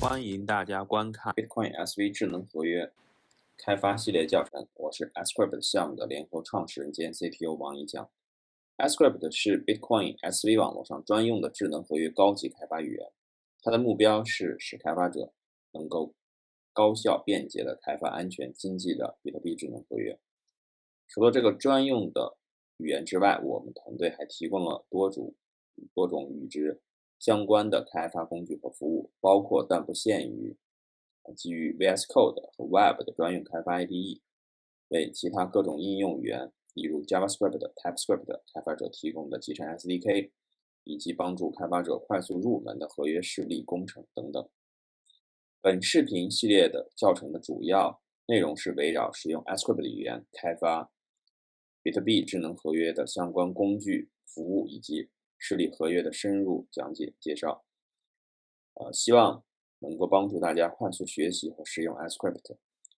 欢迎大家观看 Bitcoin SV 智能合约开发系列教程，我是 Ascript 项目的联合创始人兼 CTO 王一江。Ascript 是 Bitcoin SV 网络上专用的智能合约高级开发语言，它的目标是使开发者能够高效便捷地开发安全经济的比特币智能合约。除了这个专用的语言之外，我们团队还提供了多种与之相关的开发工具和服务，包括但不限于基于 VS Code 和 Web 的专用开发 IDE， 为其他各种应用语言，例如 JavaScript、TypeScript 开发者提供的集成 SDK， 以及帮助开发者快速入门的合约示例工程等等。本视频系列的教程的主要内容是围绕使用 Ascript 语言开发比特币智能合约的相关工具、服务以及示例合约的深入讲解介绍。希望能够帮助大家快速学习和使用 Ascript，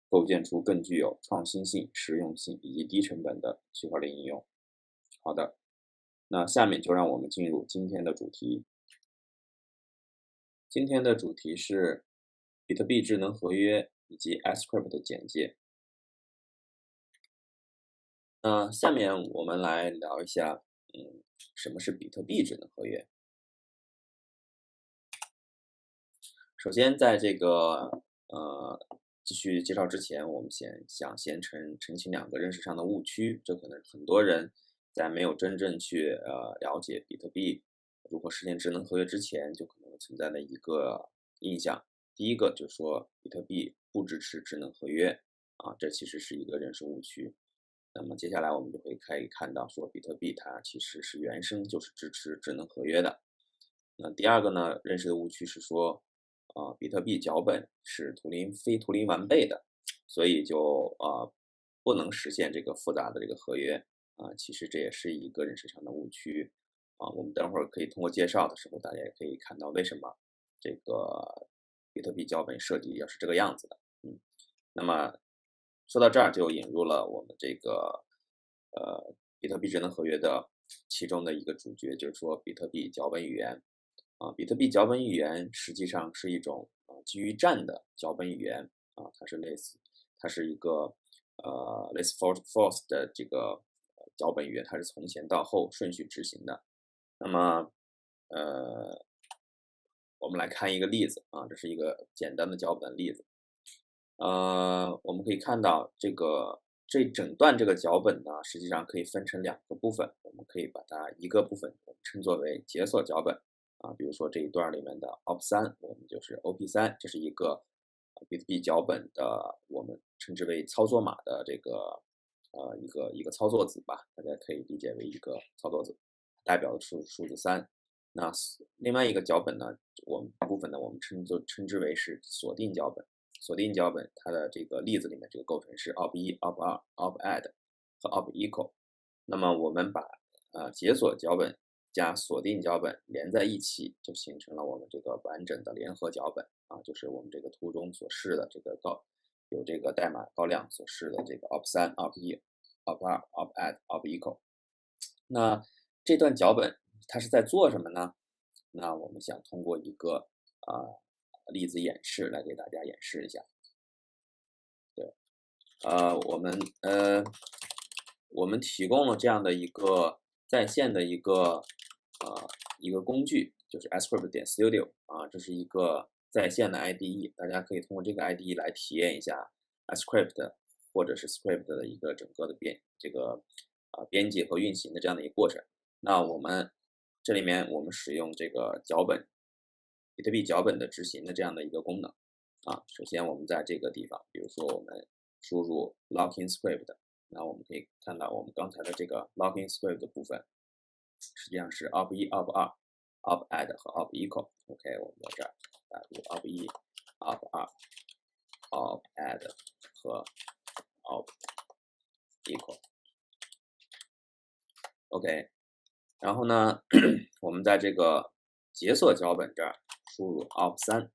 构建出更具有创新性、实用性以及低成本的区块链应用。好的，那下面就让我们进入今天的主题。今天的主题是比特币智能合约以及 Ascript 的简介。那下面我们来聊一下，什么是比特币智能合约？首先，在这个继续介绍之前，我们先澄清两个认识上的误区，这可能很多人在没有真正去了解比特币如何实现智能合约之前，就可能存在的一个印象。第一个就是说，比特币不支持智能合约这其实是一个认识误区。那么接下来我们就可以看到说，比特币它其实是原生就是支持智能合约的。那第二个呢，认识的误区是说，比特币脚本是非图灵完备的，所以就不能实现这个复杂的这个合约其实这也是一个认识上的误区我们等会儿可以通过介绍的时候，大家也可以看到为什么这个比特币脚本设计要是这个样子的。那么说到这儿就引入了我们这个比特币智能合约的其中的一个主角，就是说比特币脚本语言。比特币脚本语言实际上是一种基于站的脚本语言它是一个类似 force 的这个脚本语言，它是从前到后顺序执行的。那么我们来看一个例子这是一个简单的脚本例子。我们可以看到这整段这个脚本呢，实际上可以分成两个部分，我们可以把它一个部分我们称作为解锁脚本比如说这一段里面的 OP3，我们就是 OP3，这是一个比特币脚本的，我们称之为操作码的这个一个操作子吧，大家可以理解为一个操作子，代表的数字3。那另外一个脚本呢，部分呢，我们称之为是锁定脚本。锁定脚本它的这个例子里面，这个构成是 OP1、OP2、OP_add 和 OP_equal。那么我们把解锁脚本加锁定脚本连在一起，就形成了我们这个完整的联合脚本就是我们这个图中所示的这个有这个代码高亮所示的这个 OP3、OP1、OP2、OP_add、OP_equal。那这段脚本它是在做什么呢？那我们想通过一个例子演示来给大家演示一下。对，我们提供了这样的一个在线的一个工具，就是 Ascript.studio 这是一个在线的 IDE， 大家可以通过这个 IDE 来体验一下 Ascript 或者是 Script 的一个整个的编辑和运行的这样的一个过程。那这里面我们使用这个比特币脚本的执行的这样的一个功能首先我们在这个地方，比如说我们输入 locking script， 那我们可以看到我们刚才的这个 locking script 的部分，实际上是 op1、op2、op_add 和 op_equal。OK， 我们在这儿打入 op1、op2、op_add 和 op_equal。OK， 然后呢，我们在这个解锁脚本这儿输入 op3，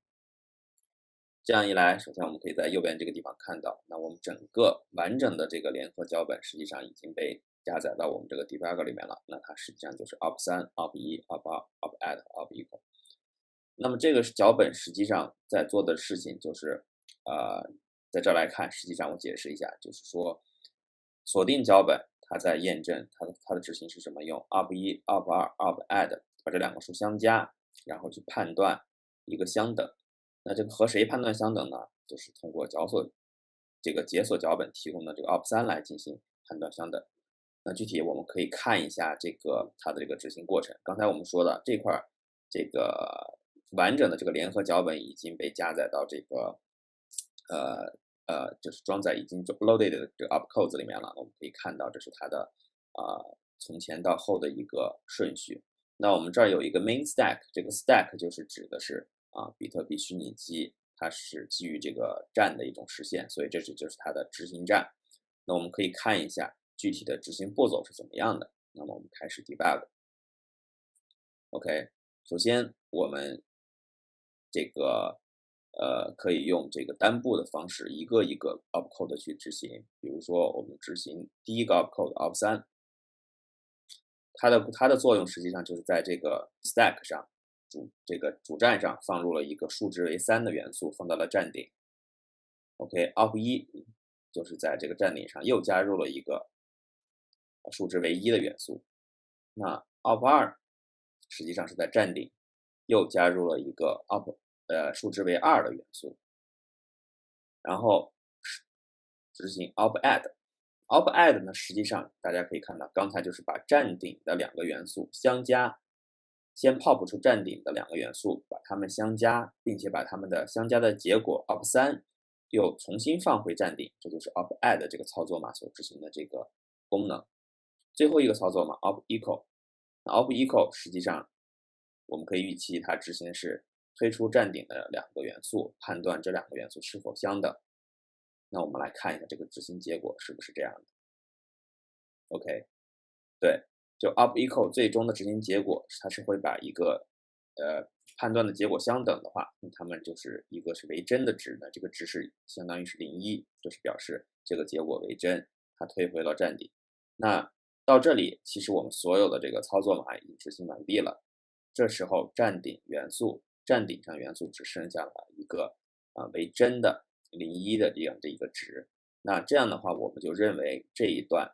这样一来，首先我们可以在右边这个地方看到，那我们整个完整的这个联合脚本实际上已经被加载到我们这个 debugger 里面了。那它实际上就是 op3、op1、op2、op_add 和 op_equal。那么这个脚本实际上在做的事情就是，在这儿来看，实际上我解释一下，就是说锁定脚本，它在验证它的执行是什么用 op1、op2、op_add 把这两个数相加，然后去判断一个相等。那这个和谁判断相等呢？就是通过这个解锁脚本提供的这个 op3来进行判断相等。那具体我们可以看一下它的这个执行过程。刚才我们说的这块儿，这个完整的这个联合脚本已经被加载到这个就是装在已经 loaded 的这个 opcodes 里面了。我们可以看到这是它的从前到后的一个顺序。那我们这儿有一个 main stack， 这个 stack 就是指的是比特币虚拟机，它是基于这个站的一种实现，所以这就是它的执行站。那我们可以看一下具体的执行步骤是怎么样的。那么我们开始 debug。OK， 首先我们这个可以用这个单步的方式，一个一个 opcode 去执行。比如说我们执行第一个 opcode op3，它的作用实际上就是在这个 stack 上这个主站上放入了一个数值为3的元素，放到了站顶。OK，op1 就是在这个站顶上又加入了一个数值为1的元素。那 op2 实际上是在站顶又加入了一个数值为2的元素，然后执行 op_add。op_add 呢，实际上大家可以看到，刚才就是把站顶的两个元素相加，先 pop 出站顶的两个元素，把它们相加，并且把它们的相加的结果 op3又重新放回站顶，这就是 op_add 这个操作码所执行的这个功能。最后一个操作码 op_equal， 那 op_equal 实际上我们可以预期它执行的是推出站顶的两个元素，判断这两个元素是否相等。那我们来看一下这个执行结果是不是这样的。OK， 对，就 op_equal 最终的执行结果，它是会把一个判断的结果相等的话，那它们就是一个是为真的值呢，这个值是相当于是01，就是表示这个结果为真，它推回了站顶。那到这里，其实我们所有的这个操作码已经执行完毕了。这时候站顶上元素只剩下了一个为真的01的这样的一个值。那这样的话，我们就认为这一段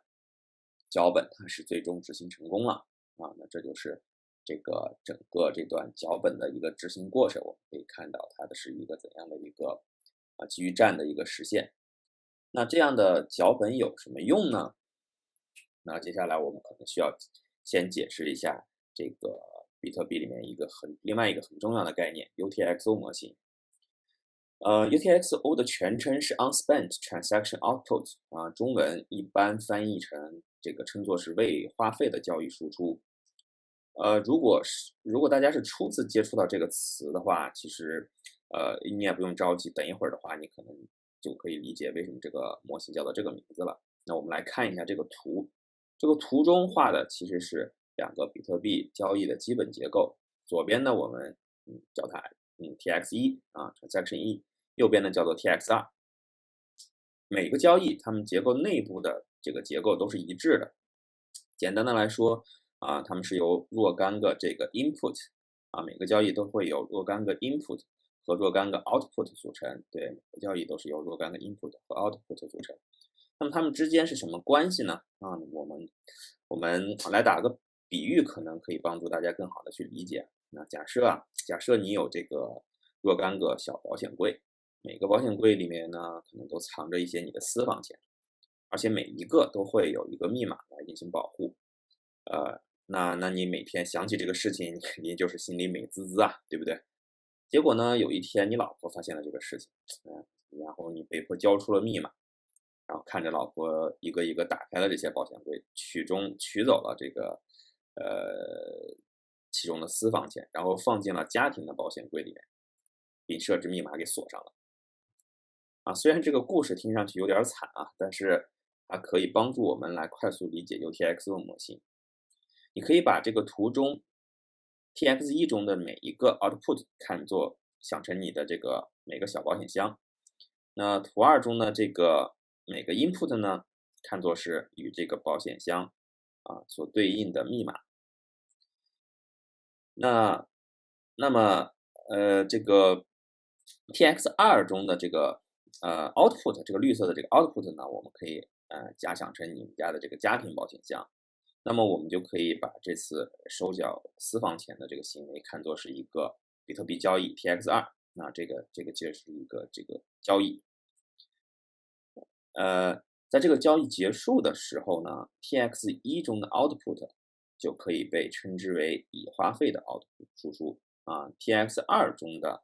脚本它是最终执行成功了那这就是这个整个这段脚本的一个执行过程。我们可以看到它的是一个怎样的一个基于站的一个实现。那这样的脚本有什么用呢？那接下来我们可能需要先解释一下这个比特币里面另外一个很重要的概念 UTXO 模型。UTXO 的全称是 Unspent Transaction Output 中文一般翻译成这个称作是未花费的交易输出。如果大家是初次接触到这个词的话，其实你也不用着急，等一会儿的话，你可能就可以理解为什么这个模型叫做这个名字了。那我们来看一下这个图，这个图中画的其实是两个比特币交易的基本结构。左边呢，我们叫它TX1 Transaction 1，右边呢叫做 TX2。每个交易它们结构内部的这个结构都是一致的。简单的来说它们是由若干个这个 input 每个交易都会有若干个 input 和若干个 output 组成。对，每个交易都是由若干个 input 和 output 组成。那么它们之间是什么关系呢？我们来打个比喻，可能可以帮助大家更好的去理解。那假设你有这个若干个小保险柜，每个保险柜里面呢，可能都藏着一些你的私房钱，而且每一个都会有一个密码来进行保护。那你每天想起这个事情，你肯定就是心里美滋滋对不对？结果呢，有一天你老婆发现了这个事情，然后你被迫交出了密码，然后看着老婆一个一个打开了这些保险柜，取走了这个其中的私房钱，然后放进了家庭的保险柜里面，并设置密码给锁上了。虽然这个故事听上去有点惨但是它可以帮助我们来快速理解 UTXO 模型。你可以把这个图中 TX1 中的每一个 output 想成你的这个每个小保险箱。那图2中的这个每个 input 呢，看作是与这个保险箱所对应的密码。那么这个 TX2 中的这个output 这个绿色的这个 output 呢，我们可以假想成你们家的这个家庭保险箱。那么我们就可以把这次收缴私房钱的这个行为看作是一个比特币交易 TX2，那这个就是一个这个交易。在这个交易结束的时候呢，TX1 中的 output 就可以被称之为已花费的 output 输出啊，TX2 中的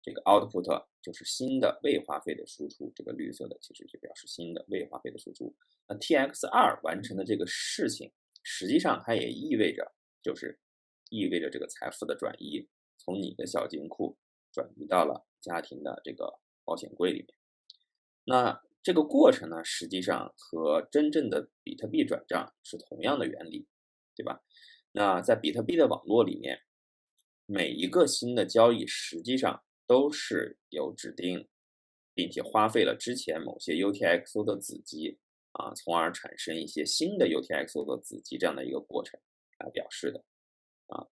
这个 output 就是新的未花费的输出，这个绿色的其实就表示新的未花费的输出。那 TX2 完成的这个事情，实际上它也意味着这个财富的转移，从你的小金库转移到了家庭的这个保险柜里面。那这个过程呢，实际上和真正的比特币转账是同样的原理，对吧？那在比特币的网络里面，每一个新的交易实际上都是有指定，并且花费了之前某些 UTXO 的子集啊，从而产生一些新的 UTXO 的子集这样的一个过程来表示的啊。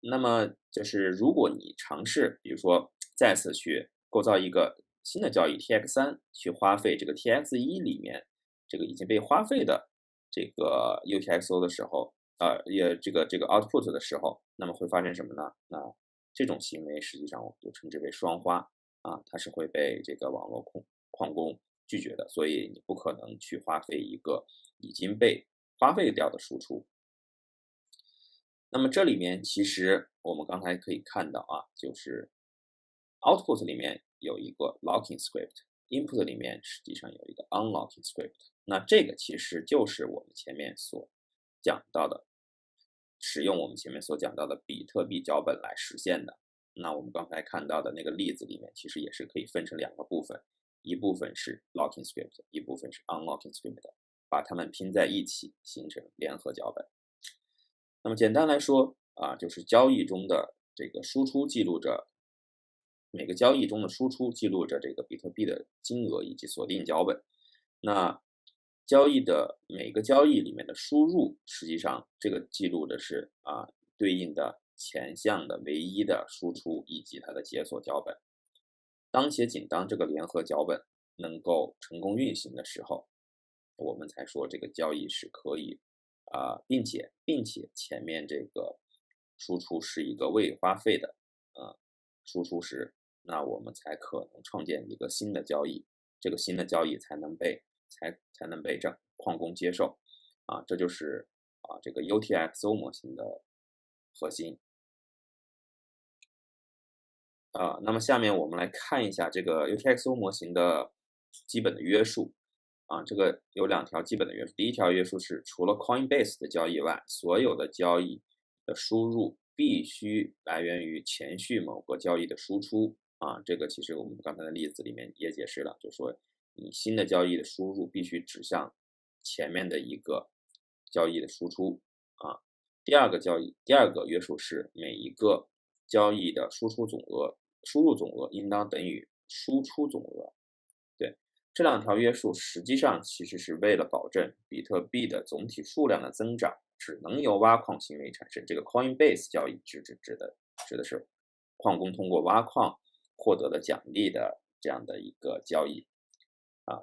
那么就是如果你尝试，比如说再次去构造一个新的交易 TX3，去花费这个 TX1里面这个已经被花费的这个 UTXO 的时候，这个 output 的时候，那么会发生什么呢？那这种行为实际上我们就称之为双花啊，它是会被这个网络矿工拒绝的，所以你不可能去花费一个已经被花费掉的输出。那么这里面其实我们刚才可以看到啊，就是 output 里面有一个 locking script，input 里面实际上有一个 unlocking script。那这个其实就是我们前面所讲到的，使用我们前面所讲到的比特币脚本来实现的。那我们刚才看到的那个例子里面，其实也是可以分成两个部分，一部分是 locking script，一部分是 unlocking script，把它们拼在一起形成联合脚本。那么简单来说啊，就是交易中的这个输出记录着每个交易中的输出记录着这个比特币的金额以及锁定脚本。那每个交易里面的输入，实际上这个记录的是对应的前项的唯一的输出以及它的解锁脚本。当且仅当这个联合脚本能够成功运行的时候，我们才说这个交易是可以并且前面这个输出是一个未花费的输出时，那我们才可能创建一个新的交易，这个新的交易才能被这矿工接受啊，这就是这个 UTXO 模型的核心那么下面我们来看一下这个 UTXO 模型的基本的约束这个有两条基本的约束。第一条约束是，除了 Coinbase 的交易外，所有的交易的输入必须来源于前序某个交易的输出这个其实我们刚才的例子里面也解释了，就是说你新的交易的输入必须指向前面的一个交易的输出第二个约束是，每一个交易的输入总额应当等于输出总额。对。这两条约束实际上其实是为了保证比特币的总体数量的增长只能由挖矿行为产生。这个 Coinbase 交易指的是矿工通过挖矿获得的奖励的这样的一个交易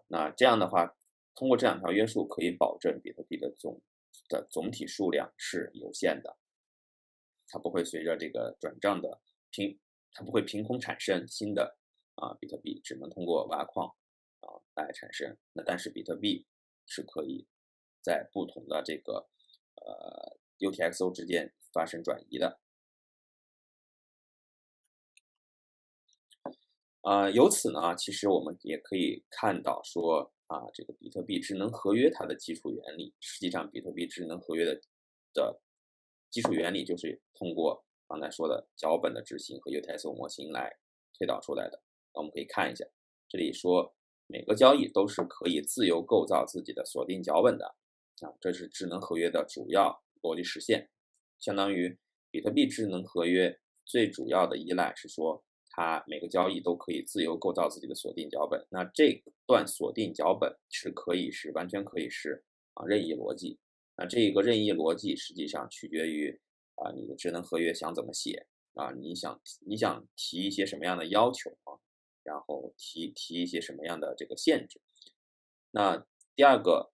那这样的话，通过这两条约束可以保证比特币的总体数量是有限的，它不会随着这个转账的它不会凭空产生新的比特币，只能通过挖矿来产生。那但是比特币是可以在不同的这个UTXO 之间发生转移的。由此呢，其实我们也可以看到说这个比特币智能合约它的基础原理，实际上比特币智能合约的基础原理就是通过刚才说的脚本的执行和 UTXO 模型来推导出来的。那我们可以看一下，这里说每个交易都是可以自由构造自己的锁定脚本的这是智能合约的主要逻辑实现。相当于比特币智能合约最主要的依赖是说，它每个交易都可以自由构造自己的锁定脚本。那这段锁定脚本完全可以是任意逻辑。那这个任意逻辑实际上取决于你的智能合约想怎么写啊，你想提一些什么样的要求啊，然后提一些什么样的这个限制。那第二个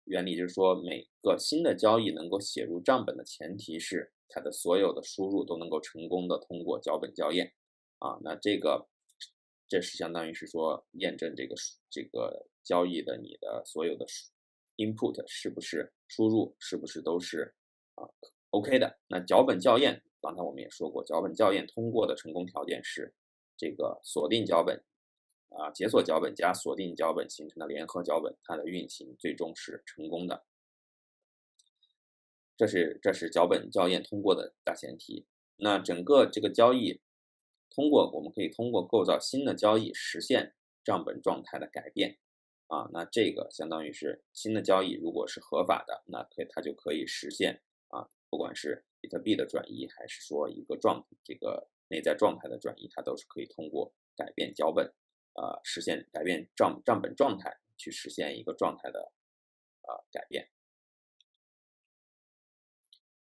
原理就是说，每个新的交易能够写入账本的前提是它的所有的输入都能够成功的通过脚本校验啊。那这是相当于是说验证这个交易的你的所有的input 是不是输入是不是都是啊 OK 的。那脚本校验，刚才我们也说过，脚本校验通过的成功条件是这个锁定脚本解锁脚本加锁定脚本形成的联合脚本，它的运行最终是成功的。这是脚本校验通过的大前提。那整个这个交易我们可以通过构造新的交易实现账本状态的改变啊。那这个相当于是新的交易如果是合法的，那它就可以实现啊，不管是比特币的转移，还是说一个这个内在状态的转移，它都是可以通过改变脚本实现改变账本状态去实现一个状态的改变。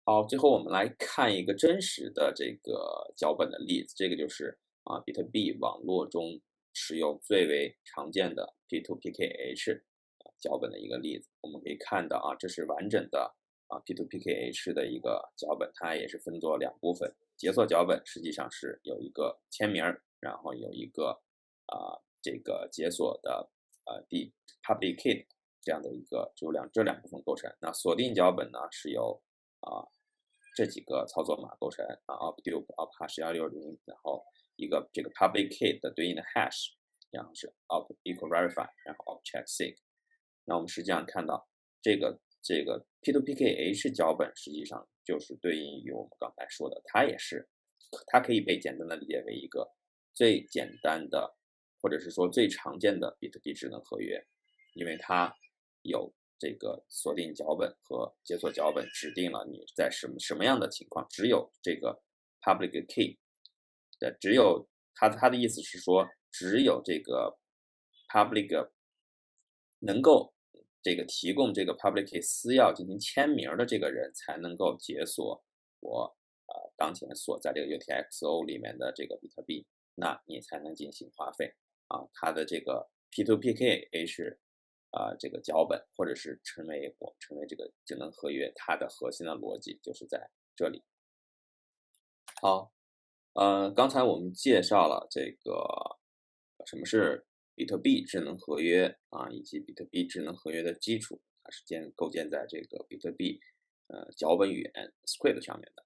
好，最后我们来看一个真实的这个脚本的例子，这个就是比特币网络中使用最为常见的 P2PKH 脚本的一个例子。我们可以看到这是完整的P2PKH 的一个脚本，它也是分作两部分。解锁脚本实际上是有一个签名，然后有一个这个解锁的public key 这样的一个这两部分构成。那锁定脚本呢是由这几个操作码构成opdupe ophash160，然后一个这个 public key 的对应的 hash， 然后是 op equal verify， 然后 op check sig。那我们实际上看到这个P2PKH 脚本实际上就是对应于我们刚才说的，它可以被简单的理解为一个最简单的或者是说最常见的比特币智能合约，因为它有这个锁定脚本和解锁脚本指定了你在什么样的情况，只有这个 public key 只有它的意思是说，只有这个 public 能够这个提供这个 public key 私钥进行签名的这个人才能够解锁我当前锁在这个 UTXO 里面的这个比特币，那你才能进行花费它的这个 P2PKH 这个脚本，或者是称为这个智能合约，它的核心的逻辑就是在这里。好，刚才我们介绍了这个什么是比特币智能合约以及比特币智能合约的基础，它是构建在这个比特币脚本语言 script 上面的。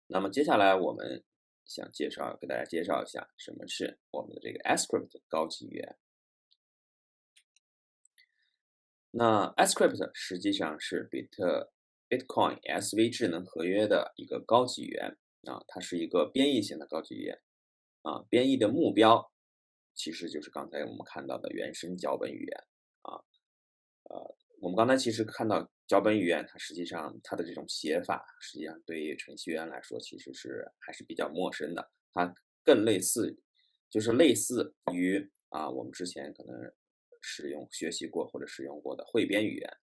那么接下来我们想给大家介绍一下什么是我们的这个 Ascript 高级语言。那 Ascript 实际上是Bitcoin SV 智能合约的一个高级语言它是一个编译型的高级语言编译的目标其实就是刚才我们看到的原生脚本语言我们刚才其实看到脚本语言，它实际上它的这种写法，实际上对于程序员来说其实还是比较陌生的，它更类似于我们之前可能学习过或者使用过的汇编语言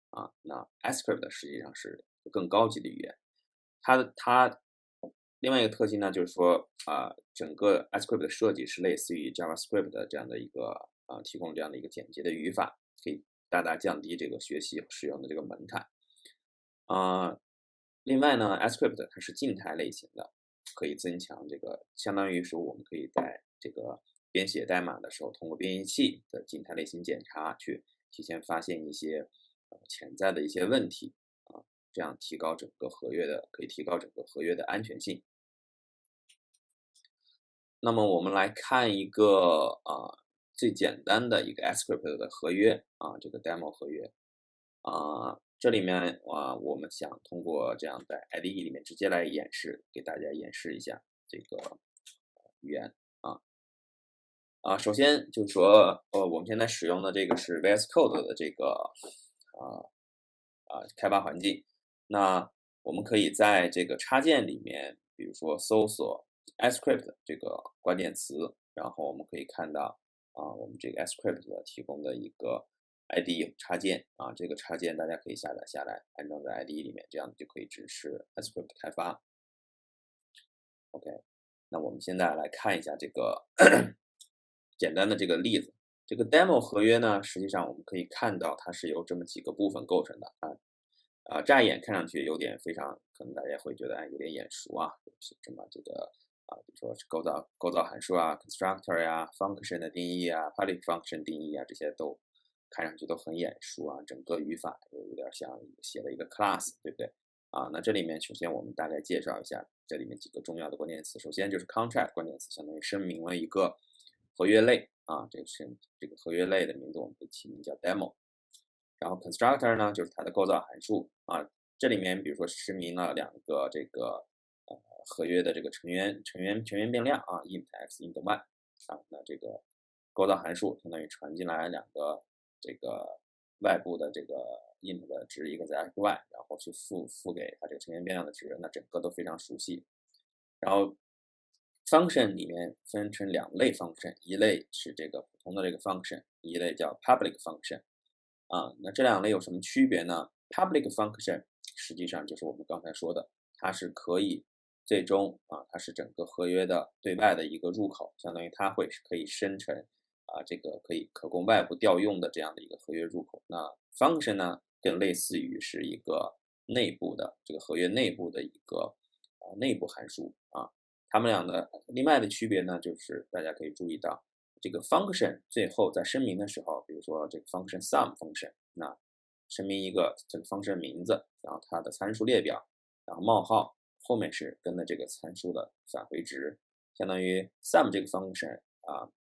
那 Ascript 实际上是更高级的语言。它另外一个特性呢，就是说整个 Ascript 的设计是类似于 JavaScript 的这样的一个提供这样的一个简洁的语法，可以大大降低这个学习和使用的这个门槛。另外呢 ，Ascript 它是静态类型的，可以增强这个，相当于说我们可以在这个编写代码的时候，通过编译器的静态类型检查去提前发现一些潜在的一些问题这样可以提高整个合约的安全性。那么我们来看一个最简单的一个 Ascript 的合约这个 demo 合约这里面我们想通过这样在 IDE 里面直接来给大家演示一下这个语言首先就是说我们现在使用的这个是 VS Code 的这个开发环境。那我们可以在这个插件里面，比如说搜索 Ascript 这个关键词，然后我们可以看到我们这个 Ascript 提供的一个 IDE 插件这个插件大家可以下载下来，安装在 IDE 里面，这样就可以支持 Ascript 开发。OK，那我们现在来看一下这个简单的这个例子。这个 demo 合约呢，实际上我们可以看到它是由这么几个部分构成的乍眼看上去有点非常，可能大家会觉得有点眼熟啊，是什么这个比如说是构造函数啊 ，constructor 呀，function 的定义啊，public function 定义啊，这些都看上去都很眼熟啊，整个语法有点像写了一个 class， 对不对？那这里面首先我们大概介绍一下这里面几个重要的关键词。首先就是 contract 关键词，相当于声明了一个合约类这个合约类的名字我们可以起名叫 demo。然后 constructor 呢，就是它的构造函数这里面比如说声明了两个这个合约的这个成员变量int x int y 那这个构造函数相当于传进来两个这个外部的这个 int 的值，一个在 x y， 然后去赋给它这个成员变量的值，那整个都非常熟悉。然后 function 里面分成两类 function， 一类是这个普通的这个 function， 一类叫 public function。那这两类有什么区别呢？ public function 实际上就是我们刚才说的，它是可以最终它是整个合约的对外的一个入口，相当于它可以生成这个可供外部调用的这样的一个合约入口。那 function 呢，更类似于是一个内部的这个合约内部的一个内部函数它们俩的另外的区别呢，就是大家可以注意到这个 function 最后在声明的时候，比如说这个 function sum function， 那声明一个这个 function 名字，然后它的参数列表，然后冒号后面是跟的这个参数的返回值，相当于 sum 这个 function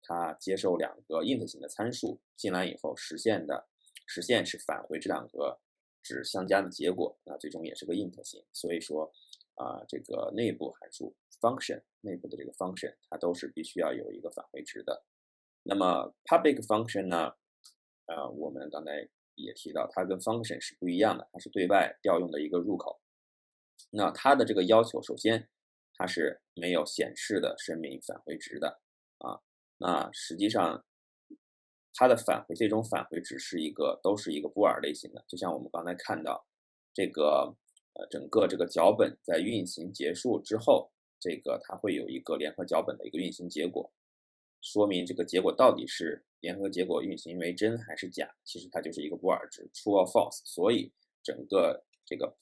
它接受两个 int 型的参数进来以后实现是返回这两个值相加的结果，那最终也是个 int 型。所以说这个内部函数 function 内部的这个 function 它都是必须要有一个返回值的。那么 public function 呢我们刚才也提到，它跟 function 是不一样的，它是对外调用的一个入口。那它的这个要求，首先它是没有显示的声明返回值的那实际上它的最终返回值都是一个布尔类型的，就像我们刚才看到这个整个这个脚本在运行结束之后，这个它会有一个联合脚本的一个运行结果，说明这个结果到底是联合结果运行为真还是假，其实它就是一个布尔值 true or false。所以整个这个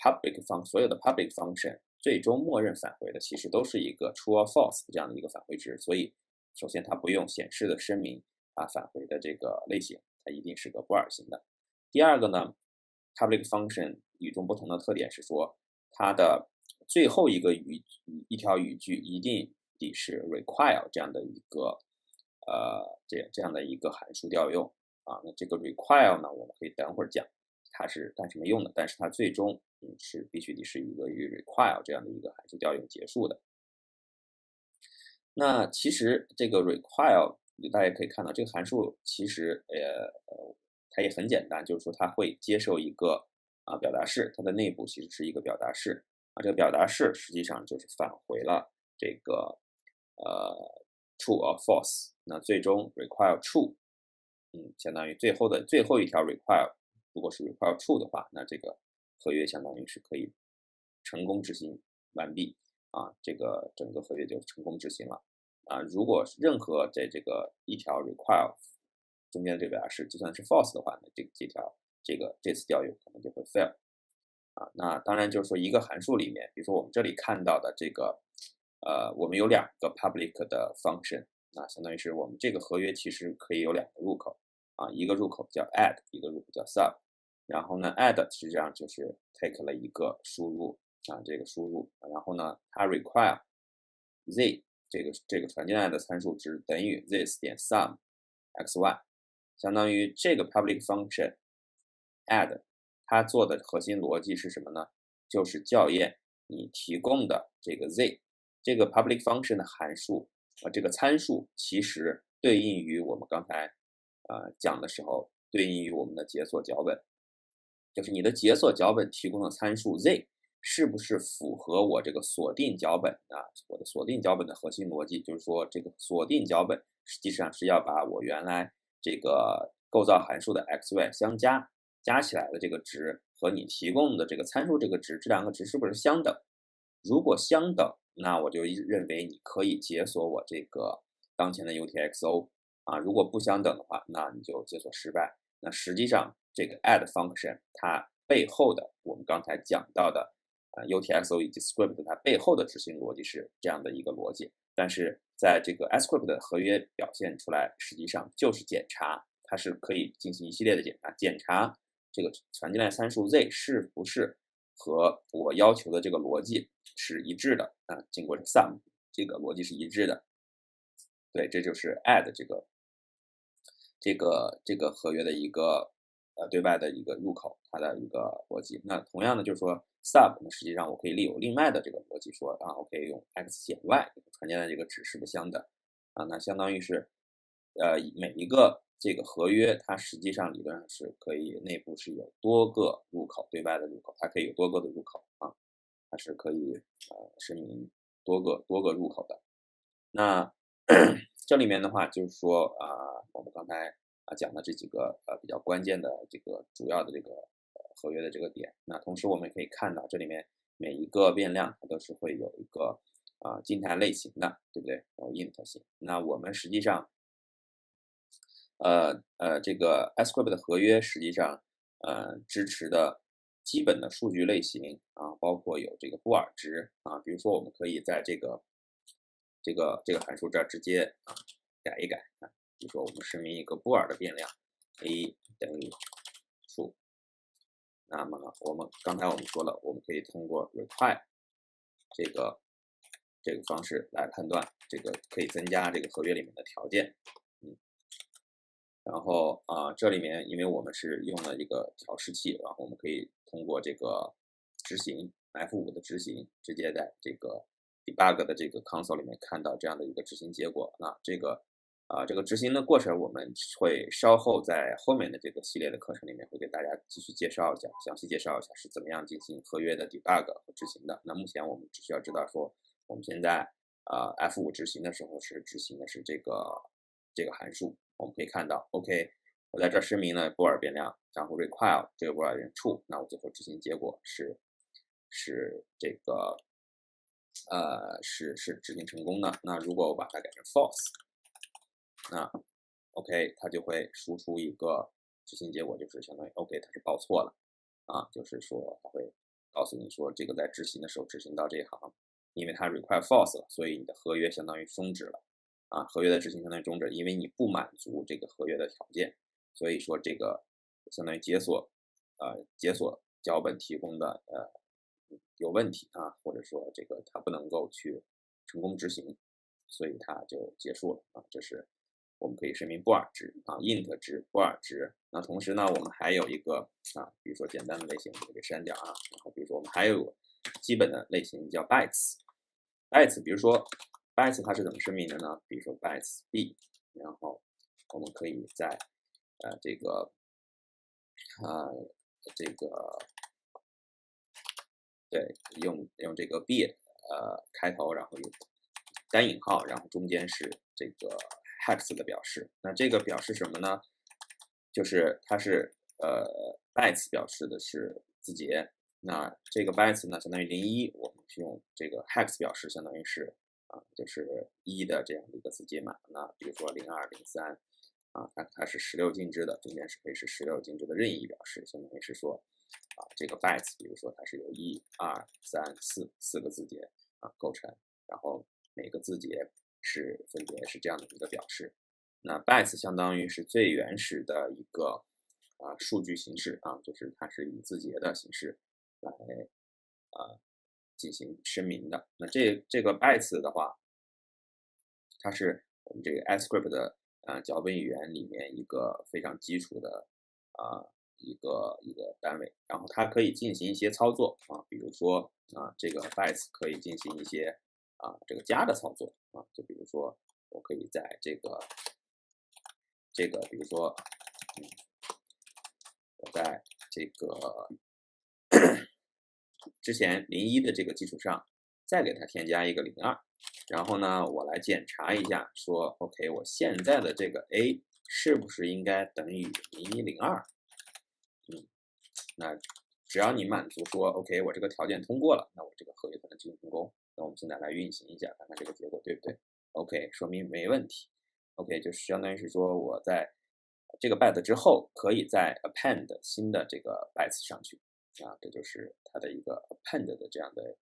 所有的 public function 最终默认返回的其实都是一个 true or false 这样的一个返回值。所以首先它不用显示的声明返回的这个类型，它一定是个布尔型的。第二个呢， public function 与众不同的特点是说，它的最后一条语句一定得是 require 这样的一个这样的一个函数调用那这个 require 呢，我们可以等会儿讲它是干什么用的，但是它最终是必须得是一个与 require 这样的一个函数调用结束的。那其实这个 require 大家可以看到，这个函数其实它也很简单，就是说它会接受一个表达式，它的内部其实是一个表达式这个表达式实际上就是返回了这个true or false。那最终 require true，相当于最后一条 require， 如果是 require true 的话，那这个合约相当于是可以成功执行完毕这个整个合约就成功执行了如果任何在这个一条 require 中间的这个表达式就算是 false 的话，那这次调用可能就会 fail那当然就是说一个函数里面，比如说我们这里看到的这个我们有两个 public 的 function， 那相当于是我们这个合约其实可以有两个入口一个入口叫 add， 一个入口叫 sub。然后呢 add 实际上就是 take 了一个输入这个输入，然后呢它 require z 这个传进来的参数值等于 this 点 sum xy， 相当于这个 public function add 它做的核心逻辑是什么呢？就是校验你提供的这个 z 这个 public function 的函数这个参数其实对应于我们刚才讲的时候对应于我们的解锁脚本，就是你的解锁脚本提供的参数 z 是不是符合我这个锁定脚本我的锁定脚本的核心逻辑就是说，这个锁定脚本实际上是要把我原来这个构造函数的 xy 相加起来的这个值和你提供的这个参数这个值，这两个值是不是相等？如果相等，那我就认为你可以解锁我这个当前的 UTXO 啊，如果不相等的话，那你就解锁失败。那实际上这个 add function 它背后的我们刚才讲到的UTXO 以及 script 它背后的执行逻辑是这样的一个逻辑，但是在这个 ASCRIPT 的合约表现出来，实际上就是检查，它是可以进行一系列的检查这个传进来参数 z 是不是和我要求的这个逻辑是一致的啊，经过sum 这个逻辑是一致的。对，这就是 add 这个合约的一个对外的一个入口，它的一个逻辑。那同样的就是说 sub 呢，实际上我可以有另外的这个逻辑说啊，我可以用 x 减 y 传进来这个值是不相等啊，那相当于是每一个这个合约它实际上理论上是可以内部是有多个入口，对外的入口，它可以有多个的入口啊，它是可以声明多个入口的。那这里面的话就是说我们刚才讲的这几个比较关键的这个主要的这个合约的这个点。那同时我们也可以看到这里面每一个变量它都是会有一个静态类型的，对不对？有 int 型。那我们实际上这个 ASCRIPT 的合约实际上支持的基本的数据类型包括有这个布尔值比如说我们可以在这个函数这儿直接改一改比如说我们声明一个布尔的变量 a 等于 true， 那么刚才我们说了，我们可以通过 require 这个方式来判断这个可以增加这个合约里面的条件，然后这里面因为我们是用了一个调试器，然后我们可以通过这个执行 F5 的执行，直接在这个 debug 的这个 console 里面看到这样的一个执行结果。那这个执行的过程，我们会稍后在后面的这个系列的课程里面会给大家继续介绍一下，详细介绍一下是怎么样进行合约的 debug 和执行的。那目前我们只需要知道说，我们现在F5 执行的时候是执行的是这个函数。我们可以看到 ，OK， 我在这声明了布尔变量，然后 require 这个布尔变量 true， 那我最后执行结果是这个是执行成功的。那如果我把它改成 false， 那 OK 它就会输出一个执行结果，就是相当于 OK 它是报错了就是说它会告诉你说这个在执行的时候执行到这一行，因为它 require false 了，所以你的合约相当于终止了。合约的执行相当于终止，因为你不满足这个合约的条件，所以说这个相当于解锁脚本提供的有问题或者说这个它不能够去成功执行，所以它就结束了这是我们可以声明布尔值int 值布尔值。那同时呢，我们还有一个比如说简单的类型我们给删掉然后比如说我们还有基本的类型叫 bytes， 比如说。bytes 它是怎么声明的呢？比如说 bytes b， 然后我们可以在这个对用这个 b 开头，然后有单引号，然后中间是这个 hex 的表示。那这个表示什么呢？就是它是bytes 表示的是字节，那这个 bytes 呢相当于01，我们是用这个 hex 表示，相当于是就是1的这样的一个字节码。那比如说02、03它是16进制的，中间是可以是16进制的任意表示，相当于是说这个 bytes， 比如说它是由1、2、3、4个字节构成，然后每个字节分别是这样的一个表示。那 bytes 相当于是最原始的一个数据形式就是它是以字节的形式来进行声明的。那这个 bytes 的话，它是我们这个 ASCRIPT 的脚本语言里面一个非常基础的一个单位，然后它可以进行一些操作比如说这个 bytes 可以进行一些这个加的操作就比如说我可以在这个比如说我在这个之前01的这个基础上，再给它添加一个02，然后呢，我来检查一下，说 OK， 我现在的这个 A 是不是应该等于0102？那只要你满足说 OK， 我这个条件通过了，那我这个合约才能进行成功。那我们现在来运行一下，看看这个结果对不对 ？OK， 说明没问题。OK， 就是相当于是说我在这个 byte 之后，可以再 append 新的这个 bytes 上去啊，这就是它的一个 append 的这样的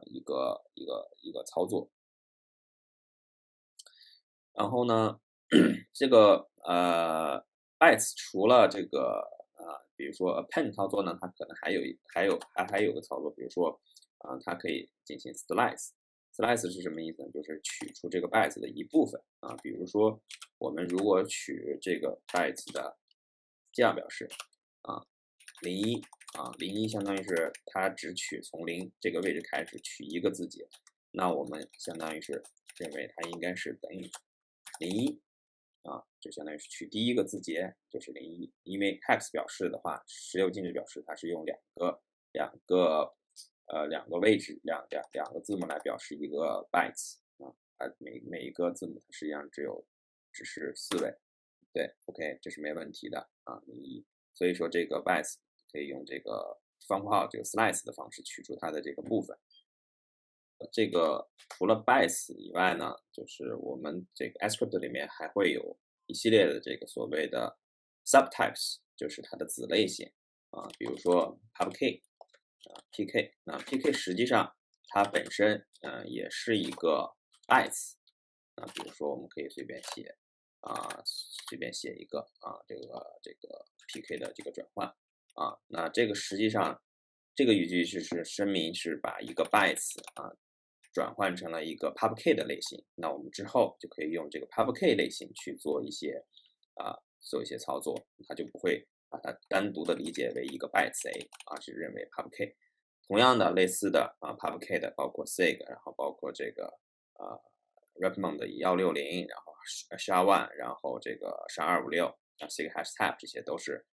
一个操作。然后呢，这个bytes 除了这个比如说 append 操作呢，它可能还有个操作，比如说它可以进行 slice。slice 是什么意思呢？就是取出这个 bytes 的一部分啊。比如说我们如果取这个 bytes 的这样表示啊0101相当于是它只取从0这个位置开始取一个字节，那我们相当于是认为它应该是等于01就相当于是取第一个字节就是01，因为 hex 表示的话，石油禁止表示它是用两个位置两个字母来表示一个 bytes 每一个字母它实际上只是4位，对 ，OK， 这是没问题的01，所以说这个 bytes 可以用这个方括号这个 slice 的方式取出它的这个部分。这个除了 bytes 以外呢，就是我们这个 ASCII 里面还会有一系列的这个所谓的 subtypes， 就是它的子类型比如说 pubk PK， 那 PK 实际上它本身也是一个 bytes， 比如说我们可以随便写一个这个 PK 的这个转换那这个实际上这个语句是声明是把一个 bytes 转换成了一个 pubk 的类型，那我们之后就可以用这个 pubk 类型去做一些操作，它就不会把它单独的理解为一个 bytes A 只认为 pubk。同样的类似的pubk 的包括 sig， 然后包括这个recommend 160，然后SHA-1，然后这个1256sig #tab 这些都是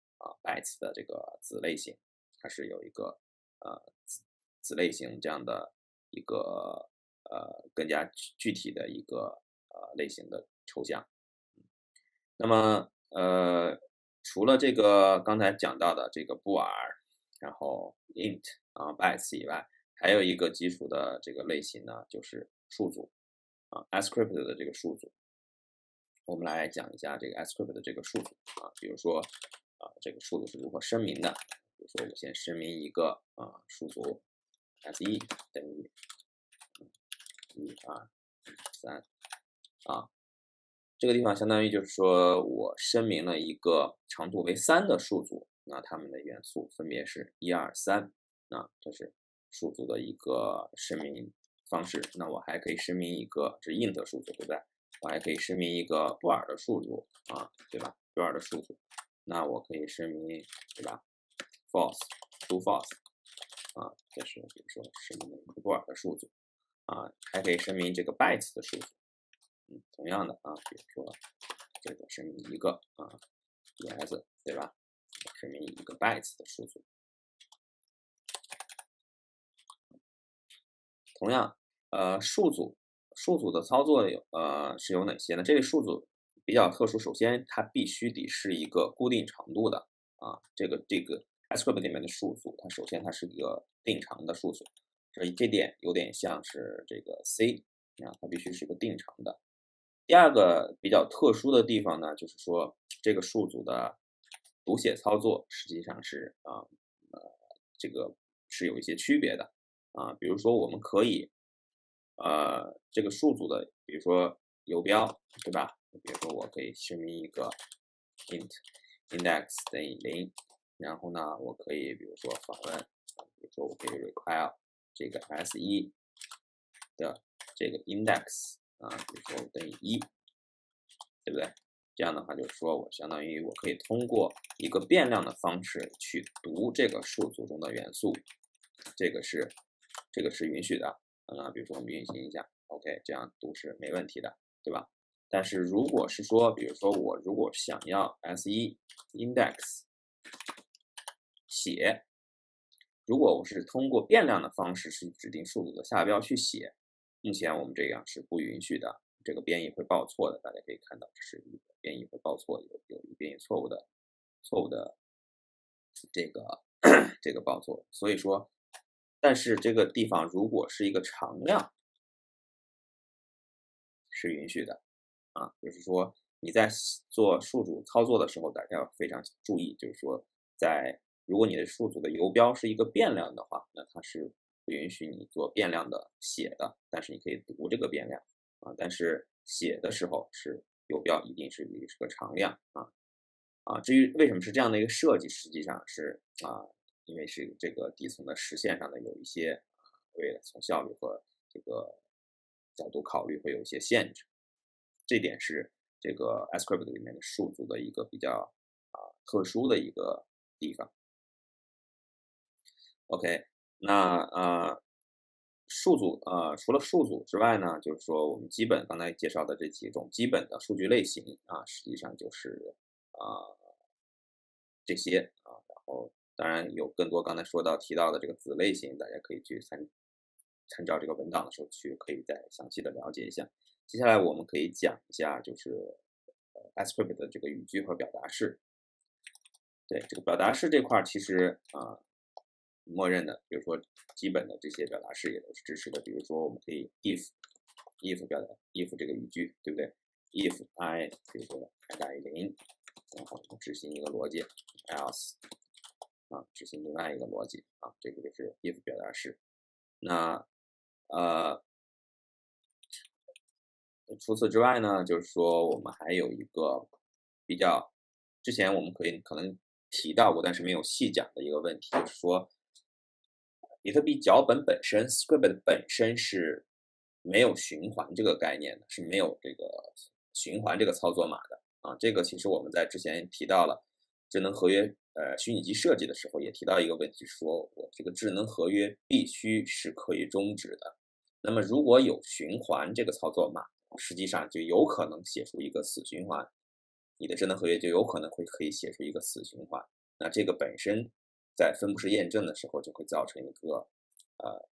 bytes 的这个子类型，它是有一个子类型这样的一个更加具体的一个类型的抽象。那么除了这个刚才讲到的这个布尔，然后 int bytes 以外，还有一个基础的这个类型呢，就是数组ASCII 的这个数组。我们来讲一下这个 ASCII 的这个数组比如说这个数组是如何声明的。比如说我先声明一个数组 s1 等于1、2、3这个地方相当于就是说我声明了一个长度为3的数组，那它们的元素分别是1、2、3，这是数组的一个声明方式。那我还可以声明一个是 int 数组，对不对？我还可以声明一个布尔的数组对吧？布尔的数组，那我可以声明对吧 ？false true false 这是比如说声明一个布尔的数组还可以声明这个 bytes 的数组。同样的比如说这个声明一个ES 对吧？声明一个 bytes 的数组。同样数组的操作是有哪些呢？这个数组比较特殊，首先它必须得是一个固定长度的这个 ASCII 里面的数组，它首先它是一个定长的数组，这点有点像是这个 C 它必须是个定长的。第二个比较特殊的地方呢，就是说这个数组的读写操作实际上是这个是有一些区别的比如说我们可以这个数组的，比如说游标对吧？比如说我可以声明一个 index 等于0，然后呢我可以比如说访问，比如说我可以 require 这个 s1 的这个 index比如说等于1，对不对？这样的话就是说我相当于我可以通过一个变量的方式去读这个数组中的元素，这个是允许的比如说我们运行一下 ，OK， 这样读是没问题的，对吧？但是如果是说，比如说我如果想要 s1 index 写，如果我是通过变量的方式是指定数组的下标去写，目前我们这样是不允许的，这个编译会报错的。大家可以看到，这是一个编译会报错，有一编译错误的这个这个报错。所以说但是这个地方如果是一个常量，是允许的啊，就是说你在做数组操作的时候，大家要非常注意，就是说如果你的数组的游标是一个变量的话，那它是不允许你做变量的写的，但是你可以读这个变量啊，但是写的时候是游标一定是个常量至于为什么是这样的一个设计，实际上是因为是这个底层的实现上呢有一些为了从效率和这个角度考虑会有一些限制，这点是这个 ASCII 里面的数组的一个比较特殊的一个地方。OK，那数组除了数组之外呢，就是说我们刚才介绍的这几种基本的数据类型实际上就是这些然后当然有更多刚才提到的这个子类型，大家可以去参照这个文档的时候可以再详细的了解一下。接下来我们可以讲一下就是ASCII 的这个语句和表达式。对，这个表达式这块其实默认的，比如说基本的这些表达式也都是支持的。比如说我们可以 if 这个语句，对不对 ？if I 比如说 I 大于0，然后执行一个逻辑 else 执行另外一个逻辑这个就是 if 表达式。那除此之外呢，就是说我们还有一个比较之前我们可能提到过，但是没有细讲的一个问题，就是说比特币脚本本身 script 本身是没有循环这个概念的，是没有这个循环这个操作码的这个其实我们在之前提到了智能合约虚拟机设计的时候也提到一个问题，说我这个智能合约必须是可以终止的。那么如果有循环这个操作码，实际上就有可能写出一个死循环，你的智能合约就有可能可以写出一个死循环。那这个本身在分布式验证的时候就会造成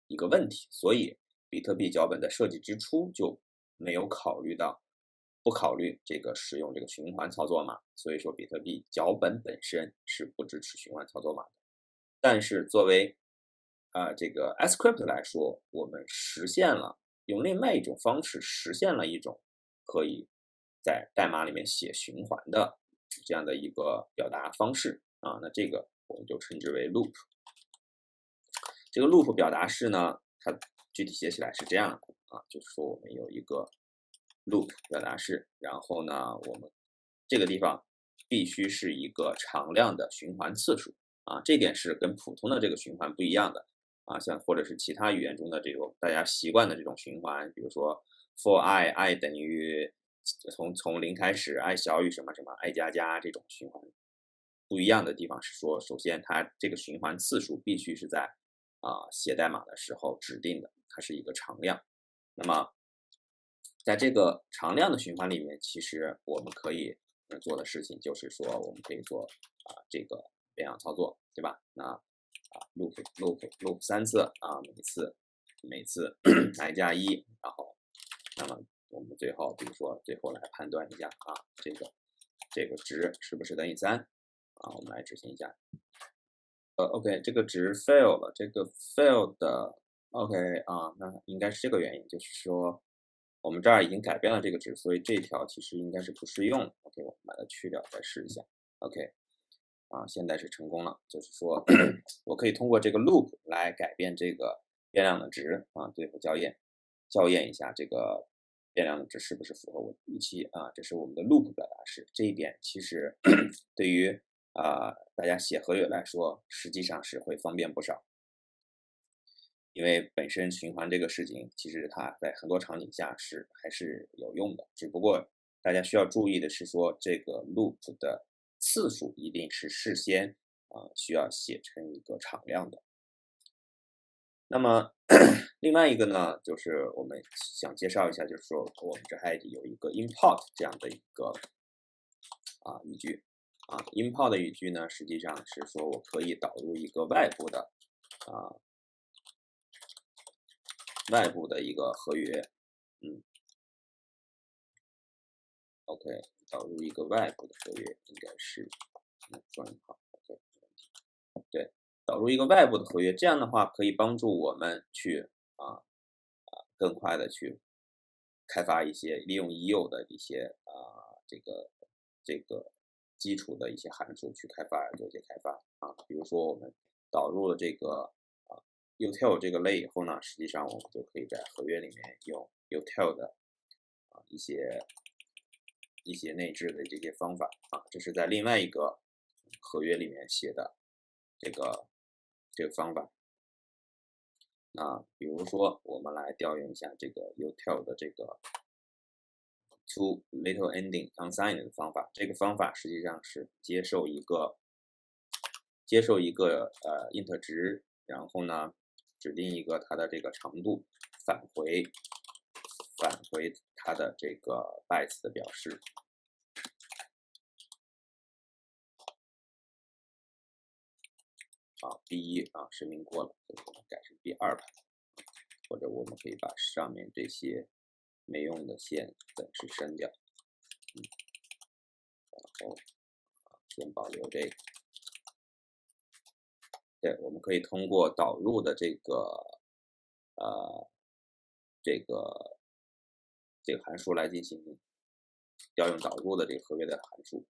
一个问题，所以比特币脚本在设计之初就没有不考虑这个使用这个循环操作码，所以说比特币脚本本身是不支持循环操作码的。但是作为这个 ASCII 来说，我们用另外一种方式实现了一种可以在代码里面写循环的这样的一个表达方式那这个我们就称之为 loop。这个 loop 表达式呢，它具体写起来是这样的就是说我们有一个 loop 表达式，然后呢，我们这个地方必须是一个常量的循环次数这点是跟普通的这个循环不一样的像或者是其他语言中的这种大家习惯的这种循环，比如说 for i 等于从零开始 i 小于什么什么 i 加加这种循环不一样的地方是说，首先它这个循环次数必须是在写代码的时候指定的，它是一个常量。那么在这个常量的循环里面，其实我们可以做的事情就是说，我们可以做这个变量操作，对吧？那loop 3次每次i 加1，然后那么我们最后比如说最后来判断一下这个值是不是等于3我们来执行一下。OK， 这个值 fail 了，这个 fail 的 OK 那应该是这个原因，就是说我们这儿已经改变了这个值，所以这条其实应该是不适用的。OK， 我们把它去掉，再试一下。OK，现在是成功了，就是说我可以通过这个 loop 来改变这个变量的值最后校验一下这个变量的值是不是符合我的预期这是我们的 loop 表达式。这一点其实对于大家写合约来说，实际上是会方便不少，因为本身循环这个事情，其实它在很多场景下还是有用的，只不过大家需要注意的是说，这个 loop 的次数一定是事先需要写成一个常量的。那么另外一个呢，就是我们想介绍一下，就是说我们这还有一个 import 这样的一个语句import 的语句呢，实际上是说我可以导入一个外部的一个合约OK， 导入一个外部的合约应该是转好 OK， 对，导入一个外部的合约，这样的话可以帮助我们去更快的去开发一些利用已有的一些这个基础的一些函数去做一些开发比如说我们导入了这个util 这个类以后呢，实际上我们就可以在合约里面用 util 的一些内置的这些方法这是在另外一个合约里面写的这个方法。那比如说，我们来调用一下这个 util 的这个 to little ending unsigned 的方法。这个方法实际上是接受一个int 值，然后呢指定一个它的这个长度，返回它的这个 bytes 的表示。B1 声明过了，所以我们改成 B2 吧，或者我们可以把上面这些没用的线暂时删掉，然后先保留这个。对，我们可以通过导入的这个函数来进行调用导入的这个合约的函数。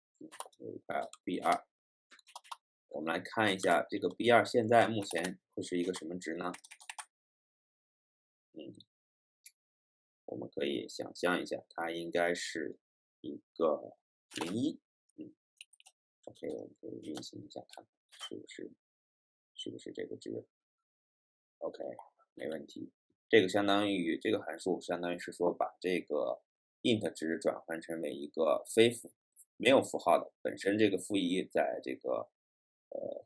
有一块 B2。我们来看一下这个 B2 现在目前会是一个什么值呢？我们可以想象一下，它应该是一个01。OK， 我们可以运行一下，看看是不是这个值 ？OK， 没问题。这个函数相当于是说把这个 int 值转换成为一个没有符号的，本身这个-1在这个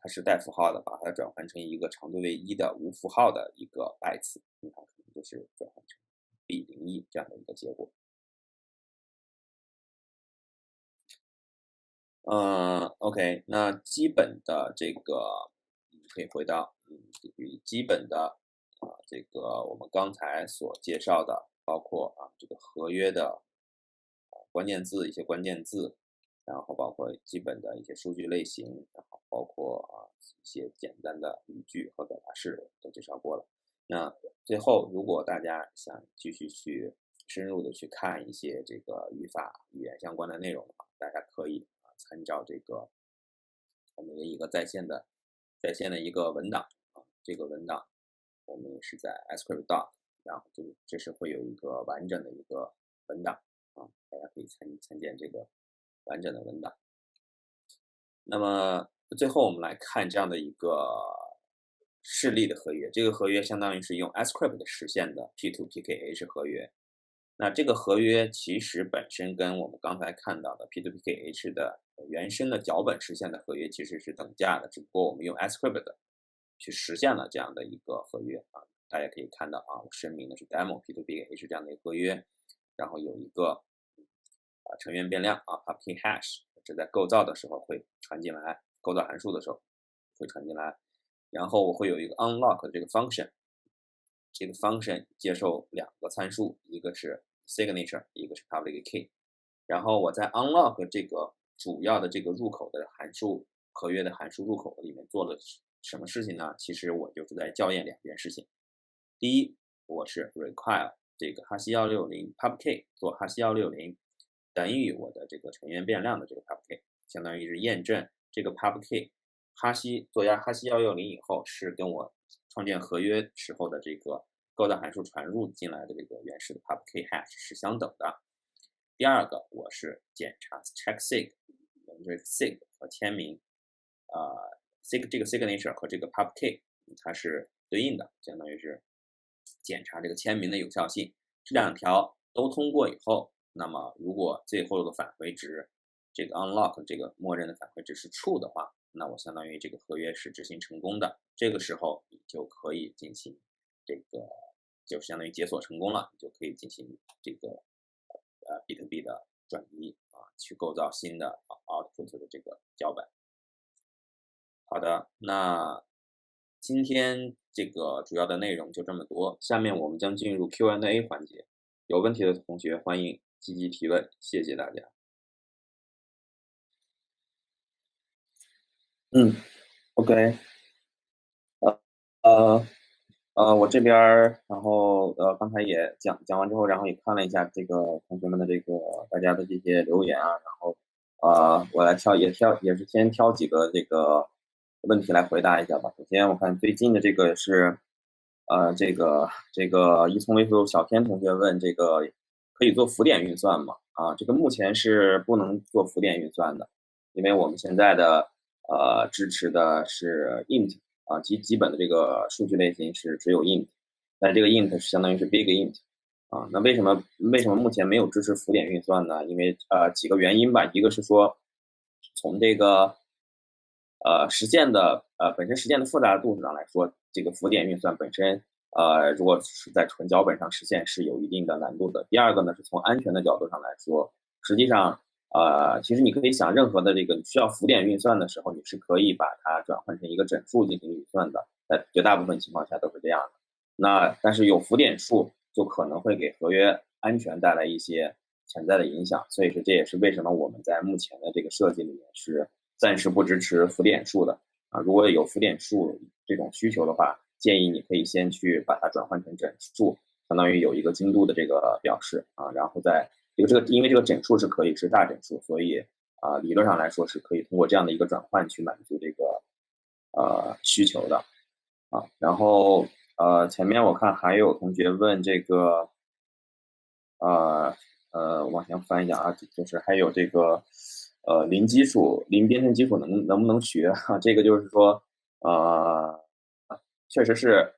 它是带符号的，把它转换成一个长度为1的无符号的一个bytes，你看可能就是转换成 B01这样的一个结果。OK， 那基本的这个可以回到基本的这个我们刚才所介绍的，包括这个合约的一些关键字，然后包括基本的一些数据类型，然后包括一些简单的语句和表达式都介绍过了。那最后，如果大家想继续去深入的去看一些这个语言相关的内容的话，大家可以参照这个我们的一个在线的一个文档这个文档我们也是在 ASCII.doc， 然后这是会有一个完整的一个文档大家可以参见这个完整的文档。那么最后我们来看这样的一个示例的合约，这个合约相当于是用 ASCII 实现的 P2PKH 合约。那这个合约其实本身跟我们刚才看到的 P2PKH 的原生的脚本实现的合约其实是等价的，只不过我们用 ASCII 去实现了这样的一个合约大家可以看到我声明的是 demo P2PKH 这样的一个合约，然后有一个成员变量public hash， 这在构造的时候会传进来，构造函数的时候会传进来，然后我会有一个 unlock 这个 function， 这个 function 接受2个参数，一个是 signature， 一个是 public key， 然后我在 unlock 这个主要的这个入口的合约的函数入口里面做了什么事情呢？其实我就是在校验2件事情。第一，我是 require 这个哈希160 pubk 做哈希160等于我的这个成员变量的这个 pubk， 相当于是验证这个 pubk 做加哈希160以后是跟我创建合约时候的这个构造函数传入进来的这个原始的 pubk hash 是相等的。第二个，我是检查 check sig， 这个 sig 和签名sig 这个 signature 和这个 pubk 它是对应的，相当于是检查这个签名的有效性。这2条都通过以后，那么如果最后的返回值这个 unlock 这个默认的返回值是 true 的话，那我相当于这个合约是执行成功的。这个时候你就可以进行这个就相当于解锁成功了，你就可以进行这个B2B 的转移去构造新的output 的这个脚本。好的，那今天这个主要的内容就这么多，下面我们将进入 Q&A 环节，有问题的同学欢迎积极提问，谢谢大家。OK。呃我这边儿，然后刚才也讲完之后，然后也看了一下这个同学们的这个大家的这些留言啊，然后我来也是先挑几个这个问题来回答一下吧。首先我看最近的这个是这个一聪微数小天同学问这个可以做浮点运算吗？这个目前是不能做浮点运算的，因为我们现在的支持的是 int。基本的这个数据类型是只有 int，但这个 int 是相当于是 big int。那为什么目前没有支持浮点运算呢？因为几个原因吧，一个是说从这个实现的本身实现的复杂度上来说，这个浮点运算本身如果是在纯脚本上实现是有一定的难度的。第二个呢是从安全的角度上来说，实际上其实你可以想，任何的这个需要浮点运算的时候，你是可以把它转换成一个整数进行运算的，在绝大部分情况下都是这样的。那但是有浮点数就可能会给合约安全带来一些潜在的影响，所以说这也是为什么我们在目前的这个设计里面是暂时不支持浮点数的。如果有浮点数这种需求的话，建议你可以先去把它转换成整数，相当于有一个精度的这个表示然后再因为这个整数是可以是大整数，所以理论上来说是可以通过这样的一个转换去满足这个需求的然后前面我看还有同学问这个往前翻一下就是还有这个零编程基础能不能学这个就是说呃确实是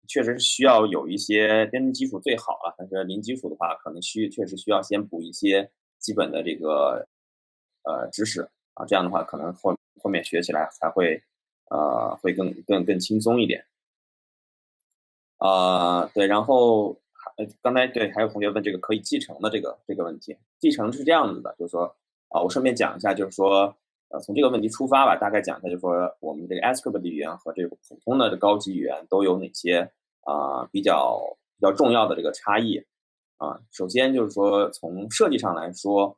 确实是需要有一些编程基础最好了，但是零基础的话，可能确实需要先补一些基本的这个知识这样的话可能后面学起来才会会更轻松一点。对，然后刚才对还有同学问这个可以继承的这个问题，继承是这样子的，就是说我顺便讲一下，就是说从这个问题出发吧，大概讲一下，就是说我们这个 ASCII 的语言和这个普通的高级语言都有哪些比较重要的这个差异首先就是说从设计上来说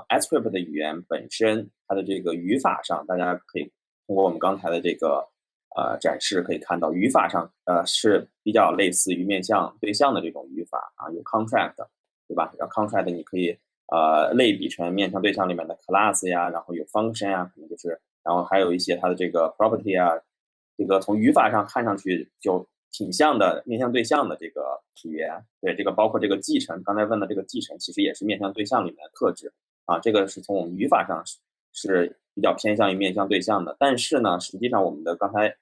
ASCII 的语言本身它的这个语法上，大家可以通过我们刚才的这个展示可以看到，语法上是比较类似于面向对象的这种语法有 contract，对吧？然后 contract 你可以类比成面向对象里面的 class 呀，然后有 function 呀，可能就是，然后还有一些它的这个 property 啊，这个从语法上看上去就挺像的面向对象的这个语言。对，这个包括这个继承，刚才问的这个继承其实也是面向对象里面的特质这个是从我们语法上是比较偏向于面向对象的。但是呢，实际上我们的刚才